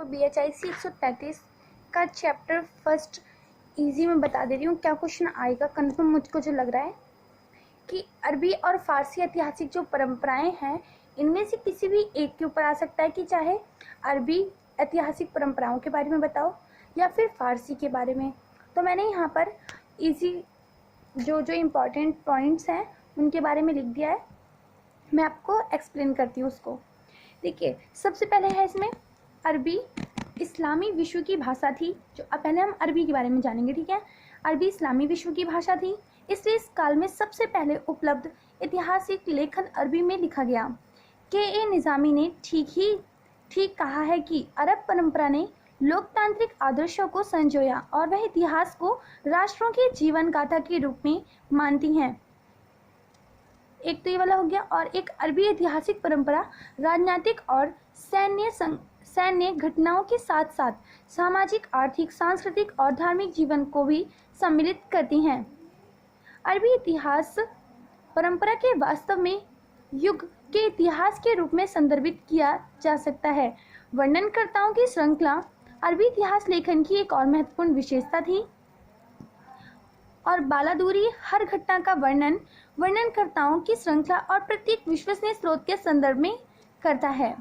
आपको BHIC 133 का chapter first easy में बता दे रही हूँ। क्या क्वेश्चन आएगा कंफर्म मुझको जो लग रहा है कि अरबी और फारसी ऐतिहासिक जो परंपराएं हैं इनमें से किसी भी एक के ऊपर आ सकता है कि चाहे अरबी ऐतिहासिक परंपराओं के बारे में बताओ या फिर फारसी के बारे में। तो मैंने यहाँ पर इजी जो इम्पोर्टेंट पॉइंट्स हैं उनके बारे में लिख दिया है। मैं आपको एक्सप्लेन करती हूँ उसको। देखिए, सबसे पहले है इसमें अरबी इस्लामी विश्व की भाषा थी। जो अब पहले हम अरबी के बारे में जानेंगे, ठीक है। अरबी इस्लामी विश्व की भाषा थी, इसलिए इस काल में सबसे पहले उपलब्ध ऐतिहासिक लेखन अरबी में लिखा गया। के निज़ामी ने ठीक कहा है कि अरब परंपरा ने लोकतांत्रिक आदर्शों को संजोया और वह इतिहास को राष्ट्रों के जीवन गाथा के रूप में मानती हैं। एक तो ये वाला हो गया। और एक अरबी ऐतिहासिक परंपरा राजनीतिक और सैन्य घटनाओं के साथ साथ सामाजिक, आर्थिक, सांस्कृतिक और धार्मिक जीवन को भी सम्मिलित करती हैं। अरबी इतिहास परंपरा के वास्तव में युग के इतिहास के रूप में संदर्भित किया जा सकता है। वर्णनकर्ताओं की श्रृंखला अरबी इतिहास लेखन की एक और महत्वपूर्ण विशेषता थी और बालादूरी हर घटना का वर्णनकर्ताओं की श्रृंखला और प्रत्येक विश्वसनीय स्रोत के संदर्भ में करता है।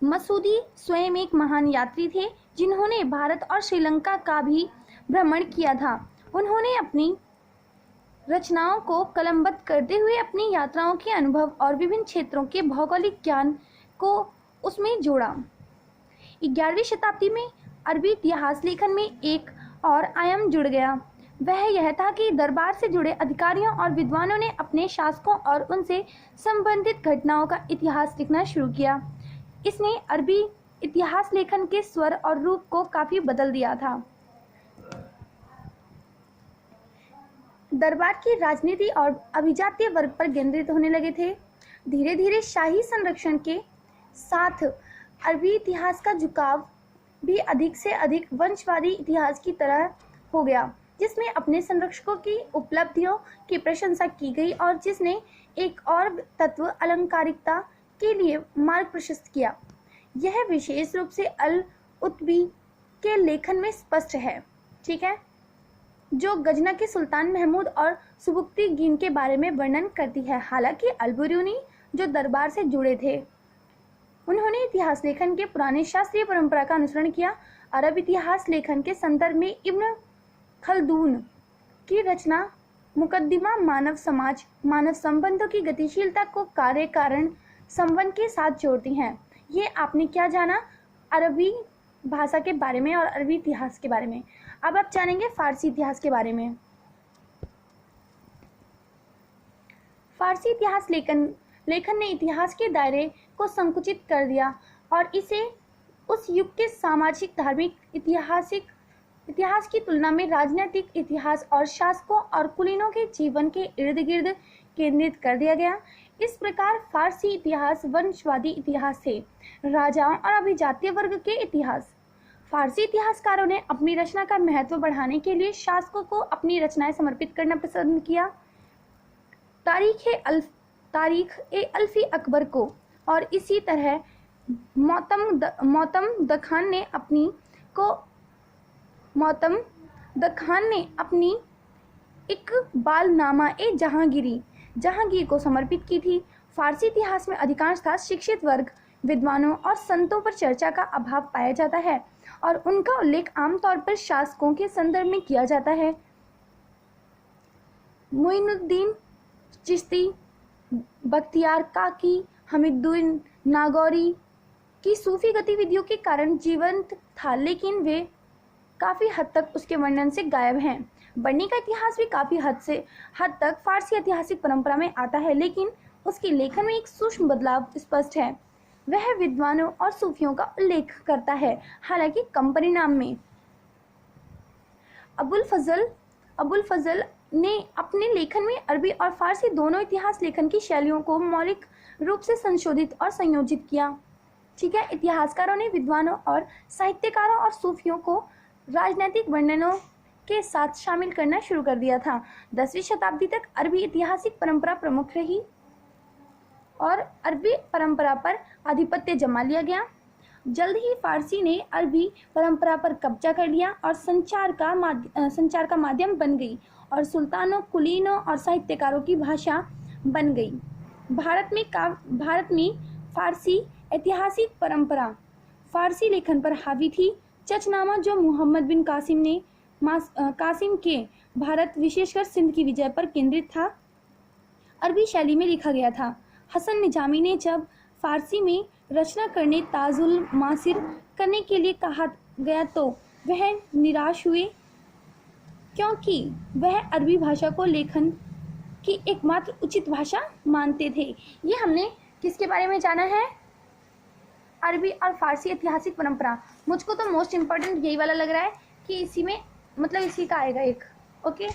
मसूदी स्वयं एक महान यात्री थे जिन्होंने भारत और श्रीलंका का भी भ्रमण किया था। उन्होंने अपनी रचनाओं को कलमबद्ध करते हुए अपनी यात्राओं के अनुभव और विभिन्न क्षेत्रों के भौगोलिक ज्ञान को उसमें जोड़ा। 11वीं शताब्दी में अरबी इतिहास लेखन में एक और आयाम जुड़ गया। वह यह था कि दरबार से जुड़े अधिकारियों और विद्वानों ने अपने शासकों और उनसे संबंधित घटनाओं का इतिहास लिखना शुरू किया। इसने अरबी इतिहास लेखन के स्वर और रूप को काफी बदल दिया था। दरबार की राजनीति और अभिजातीय वर्ग पर केंद्रित होने लगे थे। धीरे धीरे शाही संरक्षण के साथ अरबी इतिहास का झुकाव भी अधिक से अधिक वंशवादी इतिहास की तरह हो गया, जिसमें अपने संरक्षकों की उपलब्धियों की प्रशंसा की गई और जिसने एक और तत्व अलंकारिकता के लिए मार्ग प्रशस्त किया। यह विशेष रूप से अल-उतबी के लेखन में स्पष्ट है, ठीक है, जो गजना के सुल्तान महमूद और सुबुक्तगीन के बारे में वर्णन करती है। हालांकि अल-बिरूनी जो दरबार से जुड़े थे उन्होंने इतिहास लेखन के पुराने शास्त्रीय परंपरा का अनुसरण किया। अरब इतिहास लेखन के संदर्भ में इब्न खल्दून की रचना मुकद्दिमा मानव समाज, मानव संबंधों की गतिशीलता को कार्य कारण संबंध के साथ जोड़ती हैं। ये आपने क्या जाना अरबी भाषा के बारे में और अरबी इतिहास के बारे में। अब आप जानेंगे फारसी इतिहास के बारे में। फारसी इतिहास लेखन ने इतिहास के दायरे को संकुचित कर दिया और इसे उस युग के सामाजिक, धार्मिक इतिहास की तुलना में राजनीतिक इतिहास और शासकों और कुलीनों के जीवन के इर्द गिर्द केंद्रित कर दिया गया। इस प्रकार फारसी इतिहास वंशवादी इतिहास थे, राजाओं और अभिजातीय वर्ग के इतिहास। फारसी इतिहासकारों ने अपनी रचना का महत्व बढ़ाने के लिए शासकों को अपनी रचनाएं समर्पित करना पसंद किया। तारीख ए अल्फी अकबर को और इसी तरह मौतम दखान ने अपनी इकबालनामा ए जहांगीर को समर्पित की थी। फारसी इतिहास में अधिकांशतः शिक्षित वर्ग, विद्वानों और संतों पर चर्चा का अभाव पाया जाता है और उनका उल्लेख आमतौर पर शासकों के संदर्भ में किया जाता है। मुइनुद्दीन चिश्ती, बख्तियार काकी, हमीदुद्दीन नागौरी की सूफी गतिविधियों के कारण जीवंत था, लेकिन वे काफ़ी हद तक उसके वर्णन से गायब हैं। बर्नी का इतिहास भी काफ़ी हद तक फारसी ऐतिहासिक परंपरा में आता है, लेकिन उसके लेखन में एक सूक्ष्म बदलाव स्पष्ट है। वह विद्वानों और सूफियों का उल्लेख करता है, हालांकि कम परिमाण में। अबुल फजल ने अपने लेखन में अरबी और फारसी दोनों इतिहास लेखन की शैलियों को मौलिक रूप से संशोधित और संयोजित किया, ठीक है। इतिहासकारों ने विद्वानों और साहित्यकारों और सूफियों को राजनीतिक वर्णनों के साथ शामिल करना शुरू कर दिया था। 10वीं शताब्दी तक अरबी ऐतिहासिक परंपरा प्रमुख रही और अरबी परंपरा पर आधिपत्य जमा लिया गया। जल्द ही फारसी ने अरबी परंपरा पर कब्जा कर लिया और संचार का माध्यम बन गई और सुल्तानों, कुलीनों और साहित्यकारों की भाषा बन गई। भारत में फारसी ऐतिहासिक परंपरा फारसी लेखन पर हावी थी। चचनामा जो मोहम्मद बिन कासिम के भारत विशेषकर सिंध की विजय पर केंद्रित था, अरबी शैली में लिखा गया था। हसन निजामी ने जब फारसी में रचना करने ताजुल मासिर करने के लिए कहा गया तो वह निराश हुए, क्योंकि वह अरबी भाषा को लेखन की एकमात्र उचित भाषा मानते थे। ये हमने किसके बारे में जाना है? अरबी और फारसी ऐतिहासिक परंपरा। मुझको तो मोस्ट इम्पोर्टेंट यही वाला लग रहा है कि इसी में मतलब इसी का आएगा एक। ओके।